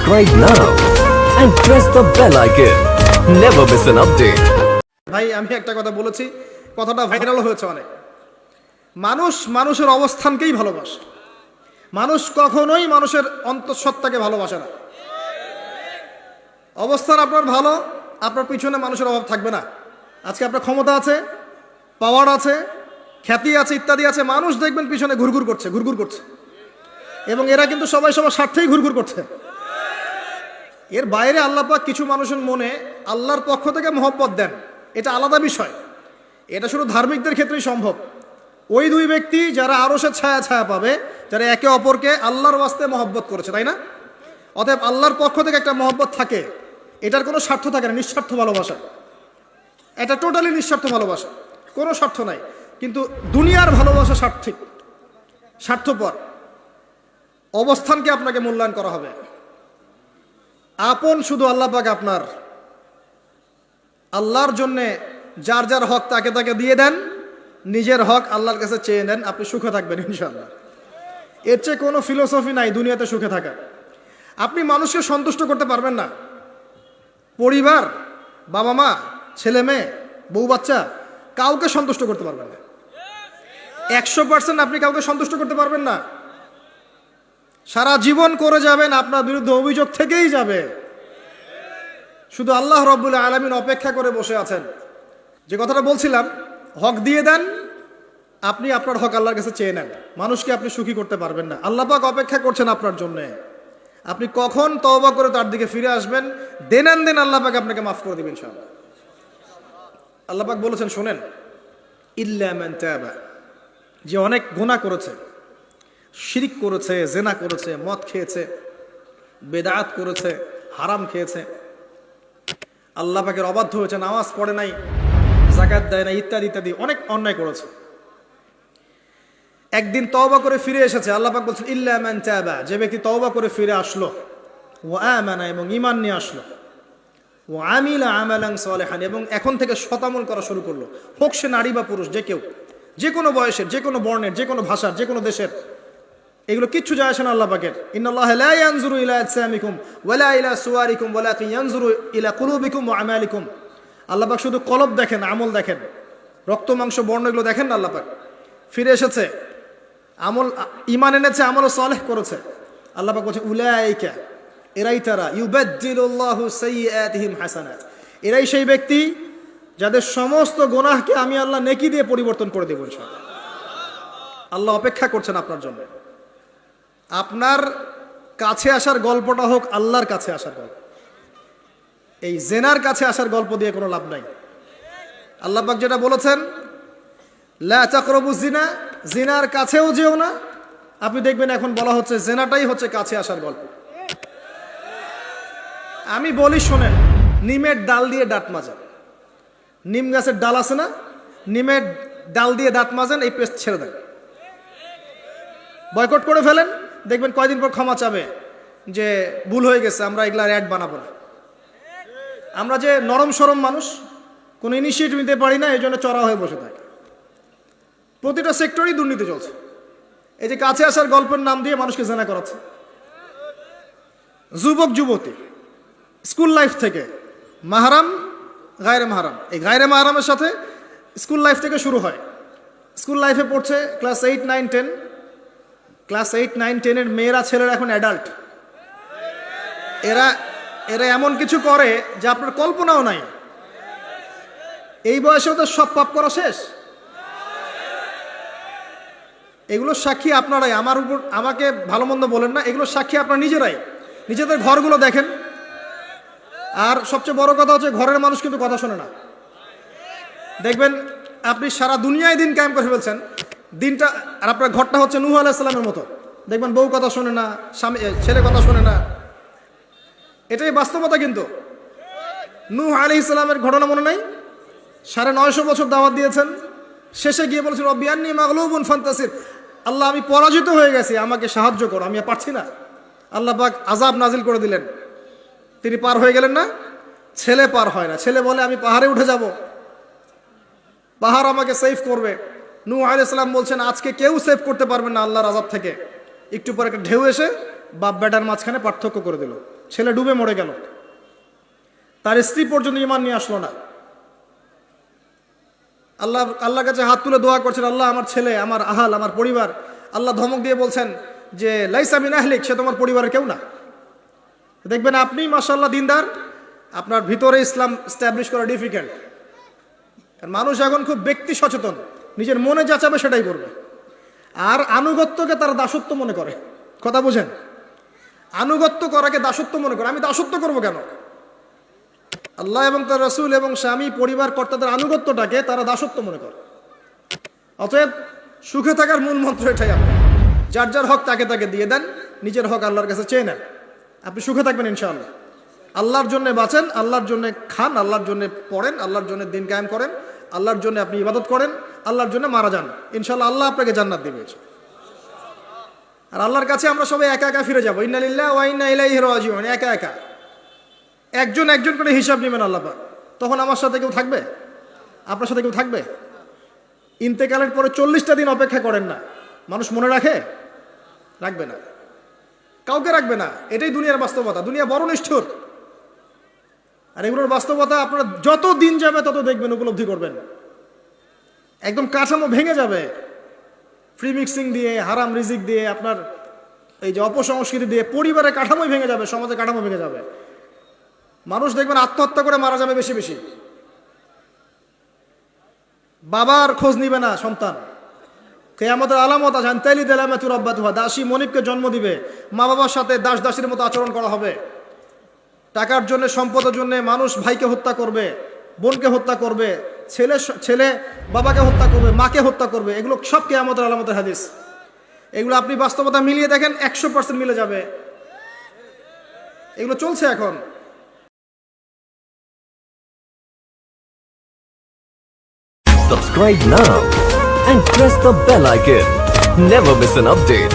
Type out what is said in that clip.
Subscribe now and press the bell icon. Never miss an update. ভাই আমি একটা কথা বলেছি, কথাটা ভাইরাল হয়েছে অনেক। মানুষ মানুষের অবস্থানকেই ভালোবাসে, মানুষ কখনোই মানুষের অন্তঃসত্ত্বাকে ভালোবাসে না। অবস্থান আপনার ভালো, আপনার পিছনে মানুষের অভাব থাকবে না। আজকে আপনার ক্ষমতা আছে, পাওয়ার আছে, খ্যাতি আছে, ইত্যাদি আছে, মানুষ দেখবেন পিছনে ঘুরঘুর করছে, এবং এরা কিন্তু সবাই সবার স্বার্থেই ঘুরঘুর করছে। এর বাইরে আল্লাহ পাক কিছু মানুষের মনে আল্লাহর পক্ষ থেকে মহব্বত দেন, এটা আলাদা বিষয়। এটা শুধু ধার্মিকদের ক্ষেত্রেই সম্ভব। ওই দুই ব্যক্তি যারা আরশের ছায়া পাবে, যারা একে অপরকে আল্লাহর ওয়াস্তে মহব্বত করেছে, তাই না? অতএব আল্লাহর পক্ষ থেকে একটা মহব্বত থাকে, এটার কোনো স্বার্থ থাকে না, নিঃস্বার্থ ভালোবাসা। এটা টোটালি নিঃস্বার্থ ভালোবাসা, কোনো স্বার্থ নাই। কিন্তু দুনিয়ার ভালোবাসা স্বার্থিক, স্বার্থপর। অবস্থানকে আপনাকে মূল্যায়ন করা হবে। আপন শুধু আল্লাহ পাক আপনার। আল্লাহর জন্যে যার যার হক তাকে তাকে দিয়ে দেন, নিজের হক আল্লাহর কাছে চেয়ে নেন, আপনি সুখে থাকবেন ইনশাআল্লাহ। এর চেয়ে কোনো ফিলোসফি নাই দুনিয়াতে সুখে থাকা। আপনি মানুষকে সন্তুষ্ট করতে পারবেন না। পরিবার, বাবা মা, ছেলে মেয়ে, বউ বাচ্চা, কাউকে সন্তুষ্ট করতে পারবেন না। 100% আপনি কাউকে সন্তুষ্ট করতে পারবেন না। সারা জীবন করে যাবেন, আপনার বিরুদ্ধে অভিযোগ থেকেই যাবে। শুধু আল্লাহ রাব্বুল আলামিন অপেক্ষা করে বসে আছেন। যে কথাটা বলছিলাম, হক দিয়ে দেন, আপনি আপনার হক আল্লাহর কাছে চেয়ে নেন। মানুষকে আপনি সুখী করতে পারবেন না। আল্লাহ পাক অপেক্ষা করছেন আপনার জন্য। আপনি কখন তওবা করে তার দিকে ফিরে আসবেন, দেন আল্লাহ পাক আপনাকে মাফ করে দিবেন ইনশাআল্লাহ। আল্লাহ পাক বলেছেন, শুনেন, ইল্লা মান তাবা, যে অনেক গুনাহ করেছে, শিরিক করেছে, জেনা করেছে, মদ খেয়েছে, বেদাত করেছে, হারাম খেয়েছে, আল্লাহ পাকের অবাধ্য হয়েছে, নামাজ পড়ে নাই, যাকাত দেয় না, ইত্যাদি ইত্যাদি অনেক অন্যায় করেছে। একদিন তওবা করে ফিরে এসেছে। আল্লাহ পাক বলছেন, ইল্লা মান তাবা, যে ব্যক্তি তওবা করে ফিরে আসলো, ওয়া আমানা, এবং ঈমান নিয়ে আসলো, ওয়া আমিলা আমালান সালিহান, এবং এখন থেকে শতামল করা শুরু করলো। হোক সে নারী বা পুরুষ, যে কেউ, যে কোনো বয়সের, যে কোনো বর্ণের, যে কোনো ভাষার, যে কোনো দেশের, এগুলো কিচ্ছু যায় আসে না আল্লাহ পাকের। ইন্নাল্লাহা লা ইয়ানজুরু ইলা আজসামিকুম ওয়ালা ইলা সুওয়ারিকুম ওয়ালাকিন ইয়ানজুরু ইলা কুলুবিকুম ওয়া আমালিকুম। আল্লাহ পাক শুধু কলব দেখেন, আমল দেখেন, রক্ত মাংস বর্ণ এগুলো দেখেন না। আল্লাহ পাক ফিরে এসেছে, আমল, ঈমান এনেছে, আমল সালেহ করেছে। আল্লাহ পাক বলছে, উলাইকা, এরাই তারা, ইউবাদদিলুল্লাহু সাইয়্যাতিহিম হাসানাত, এরাই সেই ব্যক্তি যাদের সমস্ত গুনাহকে আমি আল্লাহ নেকি দিয়ে পরিবর্তন করে দেব ইনশাআল্লাহ। আল্লাহ অপেক্ষা করছেন আপনার জন্য। আপনার কাছে আসার গল্পটা হোক আল্লাহর কাছে আসার গল্প। এই জেনার কাছে আসার গল্প দিয়ে কোনো লাভ নাই। আল্লাহ পাক যেটা বলেছেন, লা তাকরাবু জিনা, জিনার কাছেও যেও না। আপনি দেখবেন এখন বলা হচ্ছে জেনাটাই হচ্ছে কাছে আসার গল্প। আমি বলি শোনেন, নিমের ডাল দিয়ে দাঁত মাজেন। নিম গাছের ডাল আছে না, নিমের ডাল দিয়ে দাঁত মাজেন, এই পেস্ট ছেড়ে দেন, বয়কট করে ফেলেন, দেখবেন কয়দিন পর ক্ষমা চাবে যে ভুল হয়ে গেছে, আমরা এগুলার অ্যাড বানাবো না। আমরা যে নরম সরম মানুষ, কোনো ইনিশিয়েটিভ নিতে পারি না, এই জন্য চড়া হয়ে বসে থাকে। প্রতিটা সেক্টরেই দুর্নীতি চলছে। এই যে কাছে আসার গল্পের নাম দিয়ে মানুষকে জেনা করাচ্ছে। যুবক যুবতী স্কুল লাইফ থেকে মাহরাম, গায়রে মাহরাম, এই গায়রে মাহরামের সাথে স্কুল লাইফ থেকে শুরু হয়। স্কুল লাইফে পড়ছে ক্লাস 8, 9, 10। ক্লাস 8, 9, 10-এর মেয়েরা, ছেলেরা এখন অ্যাডাল্ট। এরা এমন কিছু করে যে আপনার কল্পনাও নাই। এই বয়সেও তো সব পাপ করা শেষ। এগুলো সাক্ষী আপনারাই। আমার উপর আমাকে ভালো মন্দ বলেন না, এগুলো সাক্ষী আপনারা নিজেরাই। নিজেদের ঘরগুলো দেখেন। আর সবচেয়ে বড় কথা হচ্ছে, ঘরের মানুষ কিন্তু কথা শোনে না। দেখবেন আপনি সারা দুনিয়ায় দিন কায়েম করে ফেলছেন, দিনটা, আর আপনার ঘরটা হচ্ছে নূহ আলাইহিস সালামের মতো। দেখবেন বউ কথা শোনে না, ছেলে কথা শোনে না। এটাই বাস্তবতা। কিন্তু নূহ আলাইহিস সালামের ঘটনা মনে নাই? 950 বছর দাওয়াত দিয়েছেন, শেষে গিয়ে বলেছেন, রব্বি আন্নী মাগলুবুন ফান্তাসির, আল্লাহ আমি পরাজিত হয়ে গেছি, আমাকে সাহায্য করো, আমি পারছি না। আল্লাহ পাক আযাব নাজিল করে দিলেন, তিনি পার হয়ে গেলেন না। ছেলে পার হয় না। ছেলে বলে, আমি পাহাড়ে উঠে যাব, পাহাড় আমাকে সেভ করবে। নূহ আলাইহিস সালাম বলছেন, আজকে কেউ সেভ করতে পারবেন না আল্লাহর আযাব থেকে। একটু পরে একটা ঢেউ এসে বাপ বেটার মাঝখানে পার্থক্য করে দিল, ছেলে ডুবে মরে গেল, তার স্ত্রী পর্যন্ত ঈমান নিয়ে আসলো না। আল্লাহর কাছে হাত তুলে দোয়া করছেন, আল্লাহ আমার ছেলে, আমার আহাল, আমার পরিবার। আল্লাহ ধমক দিয়ে বলছেন যে লাইসা মিন আহলিক, সে তোমার পরিবারের কেউ না। দেখবেন আপনি মাশাআল্লাহ দিনদার, আপনার ভিতরে ইসলাম স্ট্যাবলিশ করা ডিফিকাল্ট। কারণ মানুষ এখন খুব ব্যক্তি সচেতন, নিজের মনে যা চাবে সেটাই করবে। আর আনুগত্যকে তারা দাসত্ব মনে করে। কথা বুঝেন? আনুগত্য করাকে দাসত্ব মনে করে। আমি দাসত্ব করব কেন? আল্লাহ এবং তার রাসূল এবং স্বামী পরিবার কর্তাদের আনুগত্যটাকে তারা দাসত্ব মনে করে। অতএব সুখে থাকার মূল মন্ত্র এটাই, আপনি যার যার হক তাকে তাকে দিয়ে দেন, নিজের হক আল্লাহর কাছে চেয়ে নেন, আপনি সুখে থাকবেন ইনশাআল্লাহ। আল্লাহর জন্য বাঁচেন, আল্লাহর জন্য খান, আল্লাহর জন্য পড়েন, আল্লাহর জন্য দিন কায়েম করেন, আল্লাহর জন্য আপনি ইবাদত করেন, আল্লাহর জন্য মারা যান, ইনশাআল্লাহ আল্লাহ আপনাকে জান্নাত দিবে। আর আল্লাহর কাছে আমরা সবাই একা একা ফিরে যাবো, ইন্না লিল্লাহি ওয়া ইন্না ইলাইহি রাজিউন। একা একা একজন একজন করে হিসাব নেবেন আল্লাহ পাক। তখন আমার সাথে কেউ থাকবে? আপনার সাথে কেউ থাকবে? ইন্তেকালের পরে 40টা দিন অপেক্ষা করেন না, মানুষ মনে রাখে? রাখবে না, কাউকে রাখবে না। এটাই দুনিয়ার বাস্তবতা। দুনিয়া বড় নিষ্ঠুর। আর এগুলোর বাস্তবতা আপনারা যত দিন যাবে তত দেখবেন, উপলব্ধি করবেন। একদম কাঠামো ভেঙে যাবে, ফ্রি মিক্সিং দিয়ে, হারাম রিজিক দিয়ে, আপনার এই যে অপসংস্কৃতি দিয়ে পরিবারের কাঠামোই ভেঙে যাবে, সমাজের কাঠামো ভেঙে যাবে। মানুষ দেখবেন আত্মহত্যা করে মারা যাবে বেশি বেশি। বাবার খোঁজ নিবে না সন্তান। কিয়ামতের আলামত আছে, আনতালি দালামাতু রাব্বাতুহা, দাসী মনিবকে জন্ম দিবে, মা বাবার সাথে দাস দাসীর মতো আচরণ করা হবে। টাকার জন্য, সম্পদের জন্য মানুষ ভাইকে হত্যা করবে, বোনকে হত্যা করবে, ছেলে বাবাকে হত্যা করবে, মাকে হত্যা করবে। এগুলো সব কিয়ামতের আলামতের হাদিস। এগুলো আপনি বাস্তবতা মিলিয়ে দেখেন, 100% মিলে যাবে। এগুলো চলছে এখন। Subscribe now and press the bell icon. Never miss an update.